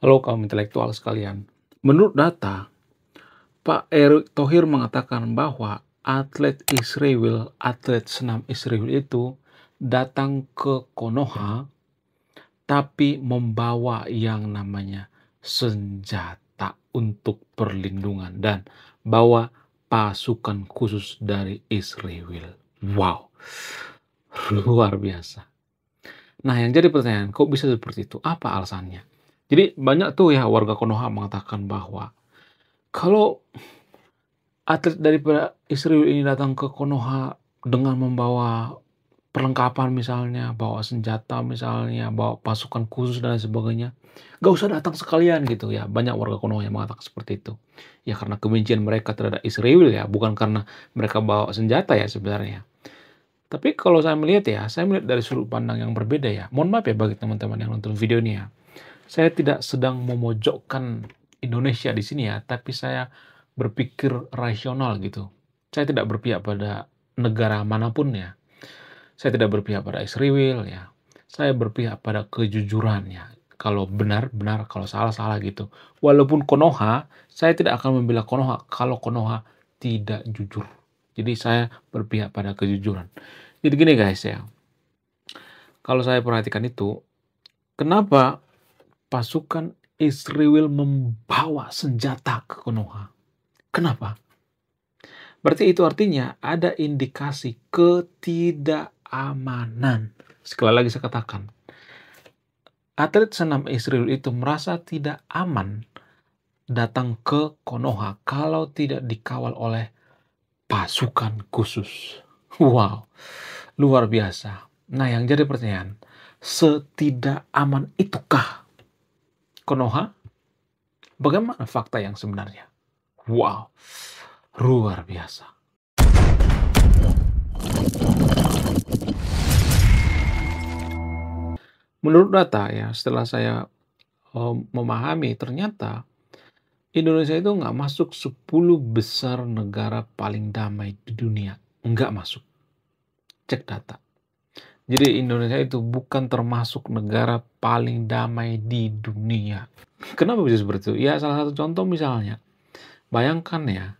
Halo kaum intelektual sekalian. Menurut data, Pak Erick Thohir mengatakan bahwa atlet senam Israel itu datang ke Konoha tapi membawa yang namanya senjata untuk perlindungan dan bawa pasukan khusus dari Israel. Wow, luar biasa. Nah, yang jadi pertanyaan, kok bisa seperti itu? Apa alasannya? Jadi banyak tuh ya warga Konoha mengatakan bahwa kalau atlet daripada Israel ini datang ke Konoha dengan membawa perlengkapan misalnya, bawa senjata misalnya, bawa pasukan khusus dan lain sebagainya, nggak usah datang sekalian gitu ya. Banyak warga Konoha yang mengatakan seperti itu. Ya karena kebencian mereka terhadap Israel ya, bukan karena mereka bawa senjata ya sebenarnya. Tapi kalau saya melihat ya, saya melihat dari sudut pandang yang berbeda ya. Mohon maaf ya bagi teman-teman yang nonton video ini ya. Saya tidak sedang memojokkan Indonesia di sini ya, tapi saya berpikir rasional gitu. Saya tidak berpihak pada negara manapun ya. Saya tidak berpihak pada Israel ya. Saya berpihak pada kejujuran ya. Kalau benar, benar. Kalau salah, salah gitu. Walaupun Konoha, saya tidak akan membela Konoha kalau Konoha tidak jujur. Jadi saya berpihak pada kejujuran. Jadi gini guys ya, kalau saya perhatikan itu, kenapa pasukan Israel membawa senjata ke Konoha? Kenapa? Berarti itu artinya ada indikasi ketidakamanan. Sekali lagi saya katakan, atlet senam Israel itu merasa tidak aman datang ke Konoha kalau tidak dikawal oleh pasukan khusus. Wow, luar biasa. Nah, yang jadi pertanyaan, setidak aman itukah Konoha? Bagaimana fakta yang sebenarnya? Wow, luar biasa. Menurut data ya, setelah saya memahami ternyata Indonesia itu nggak masuk 10 besar negara paling damai di dunia. Nggak masuk. Cek data. Jadi Indonesia itu bukan termasuk negara paling damai di dunia. Kenapa bisa seperti itu? Ya salah satu contoh misalnya, bayangkan ya,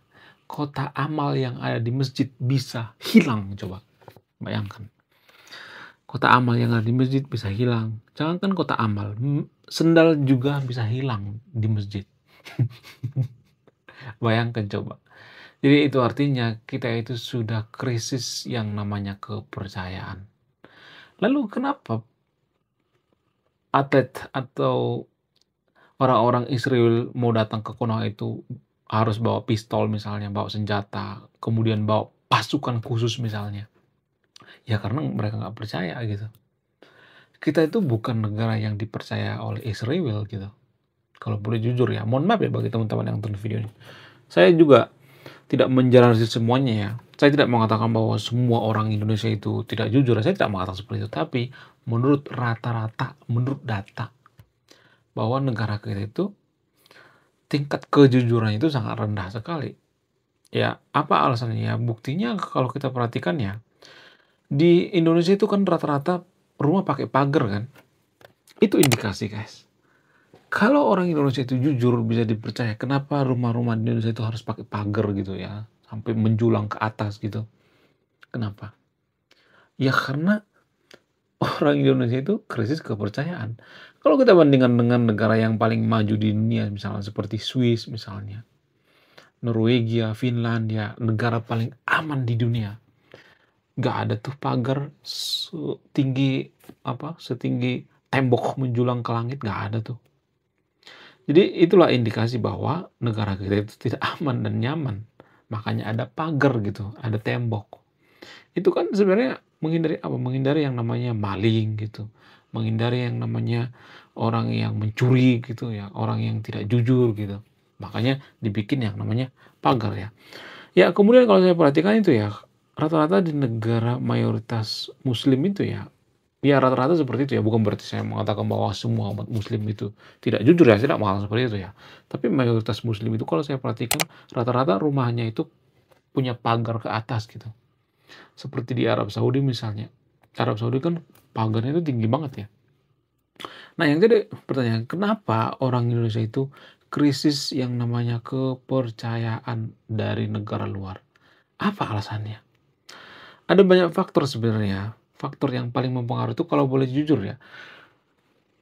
kota amal yang ada di masjid bisa hilang coba. Bayangkan. Kota amal yang ada di masjid bisa hilang. Jangankan kota amal, sendal juga bisa hilang di masjid. Bayangkan coba. Jadi itu artinya kita itu sudah krisis yang namanya kepercayaan. Lalu kenapa atlet atau orang-orang Israel mau datang ke Konoha itu harus bawa pistol misalnya, bawa senjata, kemudian bawa pasukan khusus misalnya? Ya karena mereka nggak percaya gitu. Kita itu bukan negara yang dipercaya oleh Israel gitu. Kalau boleh jujur ya, mohon maaf ya bagi teman-teman yang nonton video ini. Saya juga tidak menjelaskan semuanya ya. Saya tidak mengatakan bahwa semua orang Indonesia itu tidak jujur. Saya tidak mengatakan seperti itu. Tapi menurut rata-rata, menurut data, bahwa negara kita itu tingkat kejujuran itu sangat rendah sekali. Ya, apa alasannya? Ya, buktinya kalau kita perhatikan ya, di Indonesia itu kan rata-rata rumah pakai pagar kan. Itu indikasi guys. Kalau orang Indonesia itu jujur bisa dipercaya, kenapa rumah-rumah di Indonesia itu harus pakai pagar gitu ya, sampai menjulang ke atas gitu. Kenapa? Ya karena orang Indonesia itu krisis kepercayaan. Kalau kita bandingkan dengan negara yang paling maju di dunia, misalnya seperti Swiss misalnya, Norwegia, Finlandia, negara paling aman di dunia. Nggak ada tuh pagar setinggi tembok menjulang ke langit, nggak ada tuh. Jadi itulah indikasi bahwa negara kita itu tidak aman dan nyaman. Makanya ada pagar gitu, ada tembok. Itu kan sebenarnya menghindari apa? Menghindari yang namanya maling gitu. Menghindari yang namanya orang yang mencuri gitu ya, orang yang tidak jujur gitu. Makanya dibikin yang namanya pagar ya. Ya kemudian kalau saya perhatikan itu ya, rata-rata di negara mayoritas muslim itu ya, ya rata-rata seperti itu ya, bukan berarti saya mengatakan bahwa semua umat muslim itu tidak jujur ya, saya tidak mengatakan seperti itu ya. Tapi mayoritas muslim itu kalau saya perhatikan rata-rata rumahnya itu punya pagar ke atas gitu. Seperti di Arab Saudi misalnya. Arab Saudi kan pagarnya itu tinggi banget ya. Nah, yang jadi pertanyaan, kenapa orang Indonesia itu krisis yang namanya kepercayaan dari negara luar? Apa alasannya? Ada banyak faktor sebenarnya. Faktor yang paling mempengaruhi itu kalau boleh jujur ya,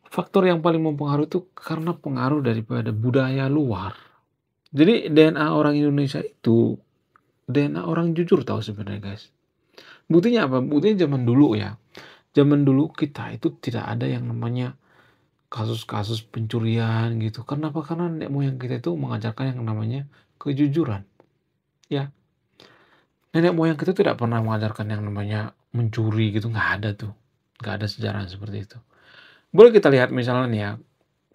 faktor yang paling mempengaruhi itu karena pengaruh daripada budaya luar. Jadi DNA orang Indonesia itu DNA orang jujur tahu sebenarnya, guys. Buktinya apa? Buktinya zaman dulu ya. Zaman dulu kita itu tidak ada yang namanya kasus-kasus pencurian gitu. Kenapa? Karena nenek moyang kita itu mengajarkan yang namanya kejujuran. Ya, nenek moyang kita tidak pernah mengajarkan yang namanya mencuri gitu, nggak ada tuh. Nggak ada sejarah seperti itu. Boleh kita lihat misalnya nih ya,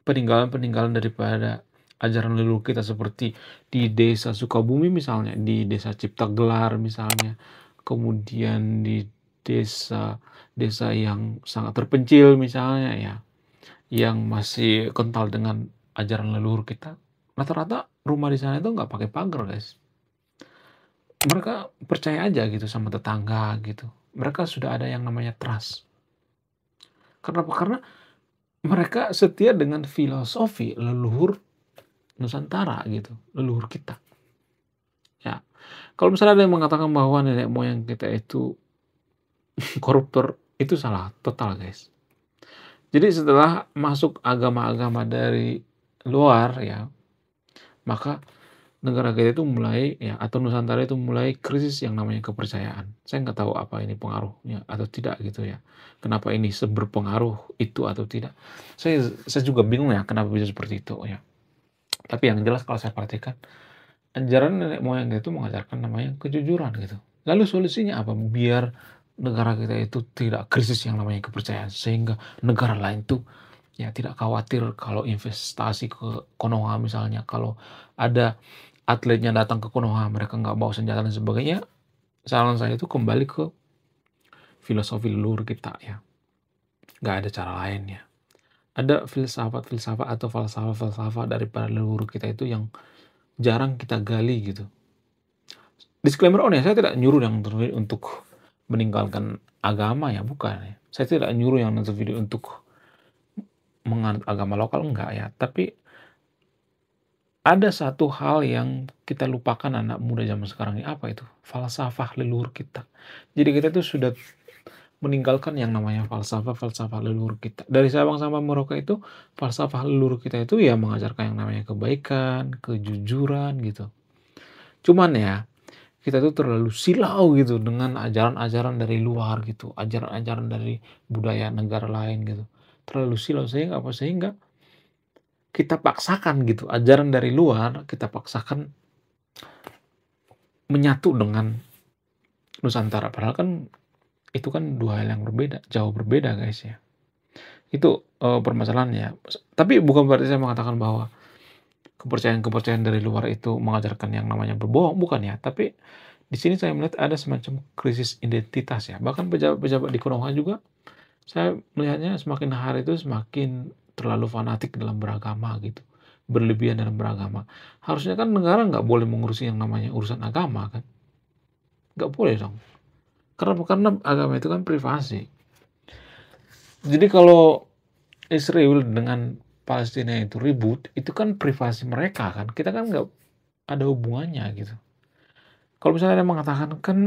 peninggalan-peninggalan daripada ajaran leluhur kita seperti di desa Sukabumi misalnya, di desa Ciptagelar misalnya, kemudian di desa desa yang sangat terpencil misalnya ya, yang masih kental dengan ajaran leluhur kita, rata-rata rumah di sana itu nggak pakai pagar, guys. Mereka percaya aja gitu sama tetangga gitu. Mereka sudah ada yang namanya trust. Kenapa? Karena mereka setia dengan filosofi leluhur Nusantara gitu, leluhur kita. Ya, kalau misalnya ada yang mengatakan bahwa nenek moyang kita itu koruptor, itu salah total, guys. Jadi setelah masuk agama-agama dari luar ya, maka negara kita itu mulai ya atau Nusantara itu mulai krisis yang namanya kepercayaan. Saya nggak tahu apa ini pengaruhnya atau tidak gitu ya. Kenapa ini berpengaruh itu atau tidak. Saya juga bingung ya kenapa bisa seperti itu ya. Tapi yang jelas kalau saya perhatikan ajaran nenek moyang itu mengajarkan namanya kejujuran gitu. Lalu solusinya apa? Biar negara kita itu tidak krisis yang namanya kepercayaan sehingga negara lain tuh ya tidak khawatir kalau investasi ke Konoha misalnya, kalau ada atletnya datang ke Konoha mereka nggak bawa senjata dan sebagainya. Saran saya itu kembali ke filosofi leluhur kita ya. Nggak ada cara lain ya. Ada filsafat-filsafat atau falsafah-falsafah daripada leluhur kita itu yang jarang kita gali gitu. Disclaimer on ya, saya tidak nyuruh yang nonton video untuk meninggalkan agama ya, bukan ya. Saya tidak nyuruh yang nonton video untuk menganut agama lokal, enggak ya. Tapi ada satu hal yang kita lupakan anak muda zaman sekarang ini, apa itu? Falsafah leluhur kita. Jadi kita itu sudah meninggalkan yang namanya falsafah-falsafah leluhur kita. Dari Sabang sampai Merauke itu, falsafah leluhur kita itu ya mengajarkan yang namanya kebaikan, kejujuran gitu. Cuman ya, kita tuh terlalu silau gitu dengan ajaran-ajaran dari luar gitu, ajaran-ajaran dari budaya negara lain gitu. Terlalu silau sehingga apa? Sehingga kita paksakan gitu, ajaran dari luar kita paksakan menyatu dengan Nusantara. Padahal kan itu kan dua hal yang berbeda, jauh berbeda, guys ya. Itu permasalahannya. Tapi bukan berarti saya mengatakan bahwa kepercayaan-kepercayaan dari luar itu mengajarkan yang namanya berbohong, bukan ya. Tapi di sini saya melihat ada semacam krisis identitas ya. Bahkan pejabat-pejabat di Konoha juga saya melihatnya semakin hari itu semakin terlalu fanatik dalam beragama gitu. Berlebihan dalam beragama. Harusnya kan negara nggak boleh mengurusi yang namanya urusan agama kan. Nggak boleh dong. Karena agama itu kan privasi. Jadi kalau Israel dengan Palestina itu ribut, itu kan privasi mereka kan. Kita kan nggak ada hubungannya gitu. Kalau misalnya ada yang mengatakan kan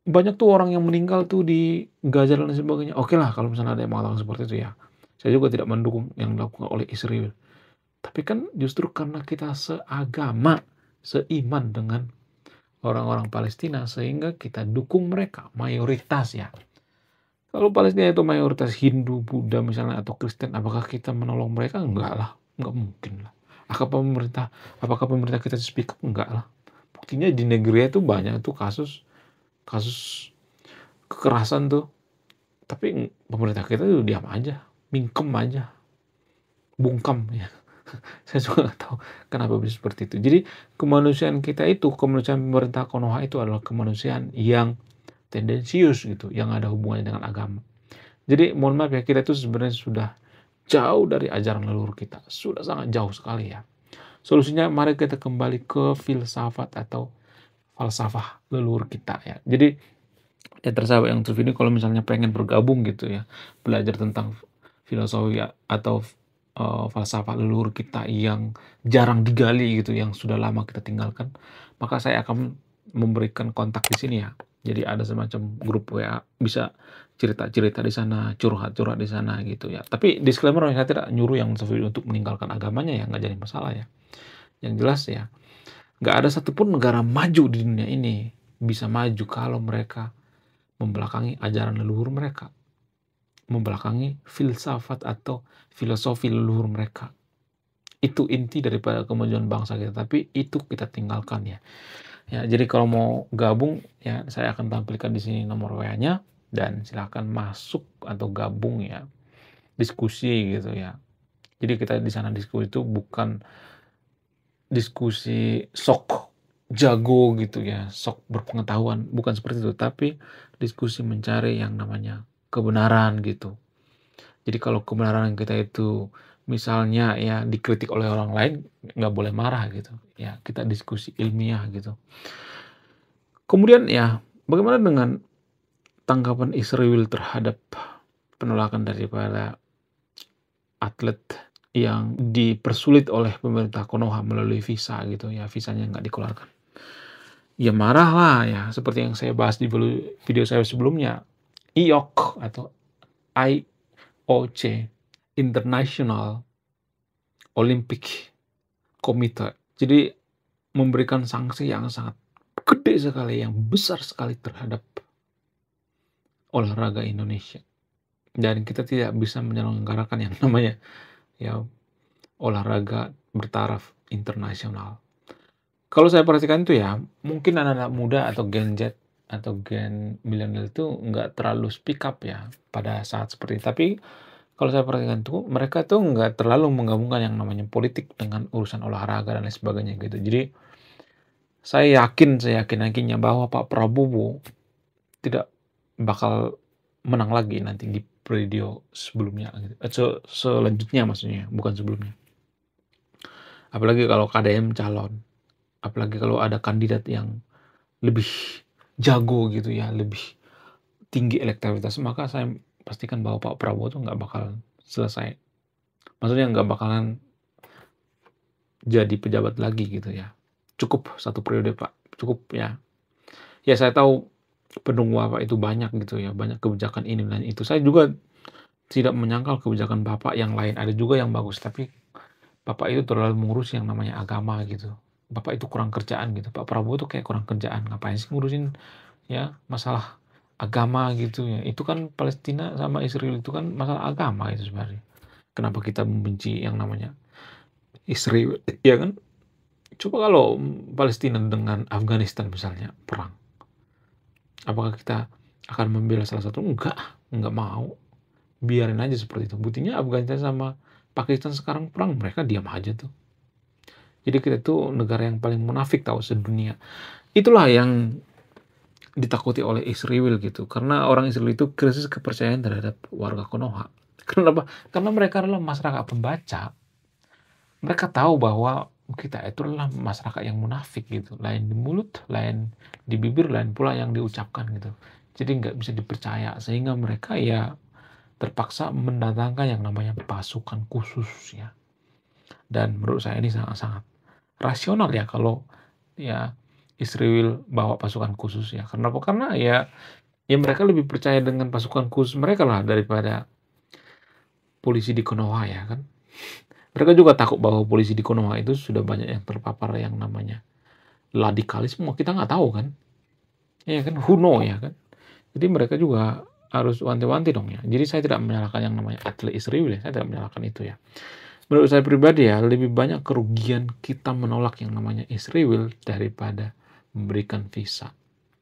banyak tuh orang yang meninggal tuh di Gaza dan sebagainya. Oke lah kalau misalnya ada yang mengatakan seperti itu ya. Saya juga tidak mendukung yang dilakukan oleh Israel. Tapi kan justru karena kita seagama, seiman dengan orang-orang Palestina sehingga kita dukung mereka mayoritas ya. Kalau Palestina itu mayoritas Hindu, Buddha misalnya atau Kristen, apakah kita menolong mereka? Enggak lah, enggak mungkin lah. Apakah pemerintah kita speak up? Enggak lah. Buktinya di negeri itu banyak tuh kasus kasus kekerasan tuh. Tapi pemerintah kita tuh diam aja, mingkem aja, bungkam ya. Saya juga nggak tahu kenapa bisa seperti itu. Jadi kemanusiaan kita itu, kemanusiaan pemerintah Konoha itu adalah kemanusiaan yang tendensius gitu, yang ada hubungannya dengan agama. Jadi mohon maaf ya, kita itu sebenarnya sudah jauh dari ajaran leluhur kita, sudah sangat jauh sekali ya. Solusinya mari kita kembali ke filsafat atau falsafah leluhur kita ya. Jadi ya tersahabat yang terus ini kalau misalnya pengen bergabung gitu ya, belajar tentang filosofi atau falsafah leluhur kita yang jarang digali gitu, yang sudah lama kita tinggalkan, maka saya akan memberikan kontak di sini ya. Jadi ada semacam grup WA, bisa cerita-cerita di sana, curhat-curhat di sana gitu ya. Tapi disclaimer, saya tidak nyuruh yang sesuai untuk meninggalkan agamanya ya, nggak jadi masalah ya. Yang jelas ya, nggak ada satupun negara maju di dunia ini bisa maju kalau mereka membelakangi ajaran leluhur mereka, membelakangi filsafat atau filosofi leluhur mereka. Itu inti daripada kemajuan bangsa kita, tapi itu kita tinggalkan ya. Ya, jadi kalau mau gabung ya, saya akan tampilkan di sini nomor WA-nya dan silakan masuk atau gabung ya, diskusi gitu ya. Jadi kita di sana diskusi itu bukan diskusi sok jago gitu ya, sok berpengetahuan, bukan seperti itu, tapi diskusi mencari yang namanya kebenaran gitu. Jadi kalau kebenaran kita itu misalnya ya dikritik oleh orang lain, nggak boleh marah gitu. Ya, kita diskusi ilmiah gitu. Kemudian ya, bagaimana dengan tanggapan Israel terhadap penolakan daripada atlet yang dipersulit oleh pemerintah Konoha melalui visa gitu ya, visanya nggak dikeluarkan. Ya marah lah ya, seperti yang saya bahas di video saya sebelumnya. IOC atau IOC, International Olympic Committee. Jadi memberikan sanksi yang sangat gede sekali, yang besar sekali terhadap olahraga Indonesia. Dan kita tidak bisa menyelenggarakan yang namanya ya olahraga bertaraf internasional. Kalau saya perhatikan itu ya, mungkin anak-anak muda atau Gen Z atau Gen milenial itu nggak terlalu speak up ya pada saat seperti itu. Tapi kalau saya perhatikan itu, mereka tuh nggak terlalu menggabungkan yang namanya politik dengan urusan olahraga dan lain sebagainya gitu. Jadi saya yakinnya bahwa Pak Prabowo tidak bakal menang lagi nanti di periode sebelumnya gitu. Selanjutnya maksudnya, bukan sebelumnya. Apalagi kalau KDM calon. Apalagi kalau ada kandidat yang lebih jago gitu ya, lebih tinggi elektabilitas, maka saya pastikan bahwa Pak Prabowo itu nggak bakal selesai. Maksudnya nggak bakalan jadi pejabat lagi gitu ya. Cukup 1 periode Pak, cukup ya. Ya saya tahu pendukung Bapak itu banyak gitu ya, banyak kebijakan ini dan itu. Saya juga tidak menyangkal kebijakan Bapak yang lain, ada juga yang bagus, tapi Bapak itu terlalu mengurus yang namanya agama gitu. Bapak itu kurang kerjaan gitu. Pak Prabowo tuh kayak kurang kerjaan. Ngapain sih ngurusin ya masalah agama gitu ya. Itu kan Palestina sama Israel itu kan masalah agama itu sebenarnya. Kenapa kita membenci yang namanya Israel? Ya kan? Coba kalau Palestina dengan Afghanistan misalnya perang. Apakah kita akan membela salah satu? Enggak mau. Biarin aja seperti itu. Buktinya Afghanistan sama Pakistan sekarang perang, mereka diam aja tuh. Jadi kita tuh negara yang paling munafik tahu sedunia. Itulah yang ditakuti oleh Israel gitu. Karena orang Israel itu krisis kepercayaan terhadap warga Konoha. Kenapa? Karena mereka adalah masyarakat pembaca. Mereka tahu bahwa kita itu adalah masyarakat yang munafik gitu. Lain di mulut, lain di bibir, lain pula yang diucapkan gitu. Jadi nggak bisa dipercaya. Sehingga mereka ya terpaksa mendatangkan yang namanya pasukan khusus ya. Dan menurut saya ini sangat-sangat rasional ya kalau ya Israel bawa pasukan khusus ya. Kenapa? Karena ya mereka lebih percaya dengan pasukan khusus mereka lah daripada polisi di Konoha ya kan. Mereka juga takut bahwa polisi di Konoha itu sudah banyak yang terpapar yang namanya radikalisme. Kita nggak tahu kan. Ya kan, who know ya kan. Jadi mereka juga harus wanti-wanti dong ya. Jadi saya tidak menyalahkan yang namanya atlet Israel ya. Saya tidak menyalahkan itu ya. Menurut saya pribadi ya, lebih banyak kerugian kita menolak yang namanya Israel daripada memberikan visa.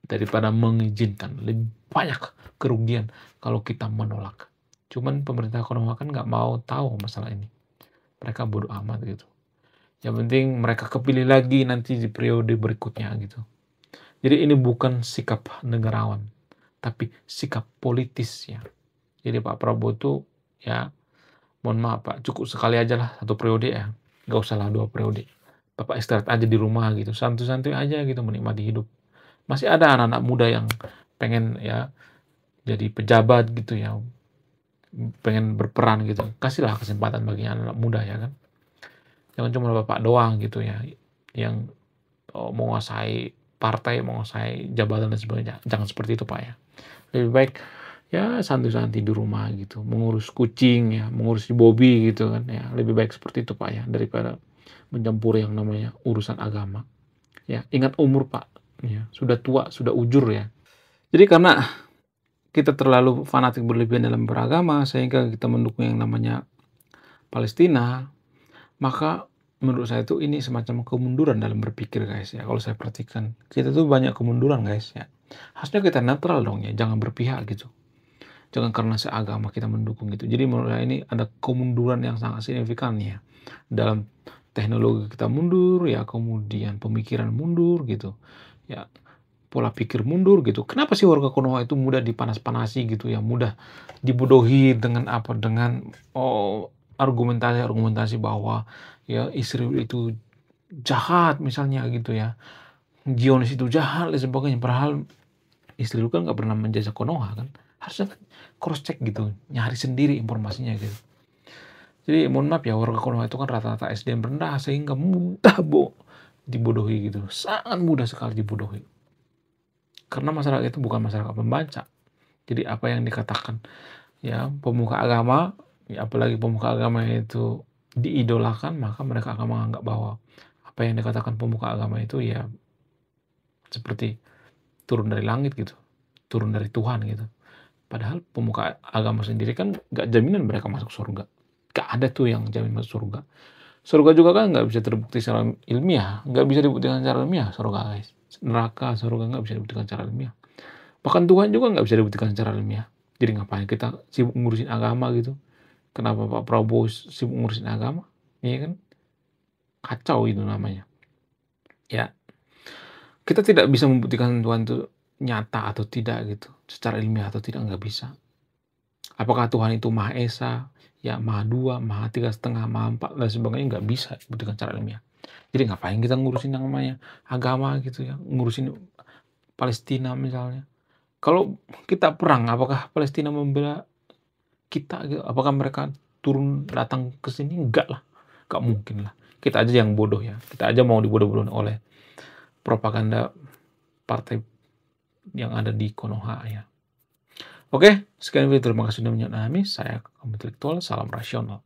Daripada mengizinkan. Lebih banyak kerugian kalau kita menolak. Cuman pemerintah Konoha kan nggak mau tahu masalah ini. Mereka bodoh amat gitu. Yang penting mereka kepilih lagi nanti di periode berikutnya gitu. Jadi ini bukan sikap negarawan, tapi sikap politis ya. Jadi Pak Prabowo itu ya, mohon maaf Pak, cukup sekali aja lah 1 periode ya. Nggak usah lah 2 periode. Bapak istirahat aja di rumah gitu, santuy-santuy aja gitu menikmati hidup. Masih ada anak-anak muda yang pengen ya jadi pejabat gitu ya. pengen berperan gitu, kasihlah kesempatan bagi anak muda ya kan. Jangan cuma Bapak doang gitu ya, yang, menguasai partai, menguasai jabatan dan sebagainya. Jangan seperti itu, Pak, ya. Lebih baik ya santai-santai di rumah gitu, mengurus kucing ya, mengurus si Bobby gitu kan ya. Lebih baik seperti itu, Pak, ya, daripada mencampuri yang namanya urusan agama. Ya, ingat umur, Pak, ya, sudah tua, sudah ujur ya. Jadi karena kita terlalu fanatik berlebihan dalam beragama sehingga kita mendukung yang namanya Palestina, maka menurut saya itu ini semacam kemunduran dalam berpikir, guys, ya. Kalau saya perhatikan, kita tuh banyak kemunduran, guys, ya. Harusnya kita netral dong ya, jangan berpihak gitu. Jangan karena seagama kita mendukung gitu. Jadi menurut saya ini ada kemunduran yang sangat signifikan ya. Dalam teknologi kita mundur ya, kemudian pemikiran mundur gitu. Ya, pola pikir mundur gitu. Kenapa sih warga Konoha itu mudah dipanas-panasi gitu ya, mudah dibodohi dengan apa, dengan argumentasi-argumentasi bahwa ya Israel itu jahat misalnya gitu ya, Zionis itu jahat dan sebagainya. Padahal Israel kan nggak pernah menjajah Konoha kan. Harusnya kan cross check gitu, nyari sendiri informasinya gitu. Jadi mohon maaf ya, warga Konoha itu kan rata-rata SDM rendah sehingga mudah dibodohi gitu, sangat mudah sekali dibodohi. Karena masyarakat itu bukan masyarakat pembaca. Jadi apa yang dikatakan ya pemuka agama, ya apalagi pemuka agama itu diidolakan, maka mereka akan menganggap bahwa apa yang dikatakan pemuka agama itu ya seperti turun dari langit gitu, turun dari Tuhan gitu. Padahal pemuka agama sendiri kan nggak jaminan mereka masuk surga. Nggak ada tuh yang jamin masuk surga. Surga juga kan nggak bisa terbukti secara ilmiah, nggak bisa dibuktikan secara ilmiah surga, guys. Neraka, surga nggak bisa dibuktikan secara ilmiah. Bahkan Tuhan juga nggak bisa dibuktikan secara ilmiah. Jadi ngapain kita sibuk ngurusin agama gitu? Kenapa Pak Prabowo sibuk ngurusin agama? Iya kan? Kacau itu namanya. Ya, kita tidak bisa membuktikan Tuhan itu nyata atau tidak gitu, secara ilmiah atau tidak, nggak bisa. Apakah Tuhan itu Maha Esa, ya Maha Dua, Maha Tiga Setengah, Maha Empat, dan sebagainya, nggak bisa dibuktikan secara ilmiah. Jadi ngapain kita ngurusin yang namanya agama gitu ya, ngurusin Palestina misalnya. Kalau kita perang, apakah Palestina membela kita gitu? Apakah mereka turun datang ke sini? Enggak lah, nggak mungkin lah. Kita aja yang bodoh ya, kita aja mau dibodoh-bodohin oleh propaganda partai yang ada di Konoha ya. Oke, sekian video, terima kasih sudah menonton kami. Saya Kaum Intelektual, salam rasional.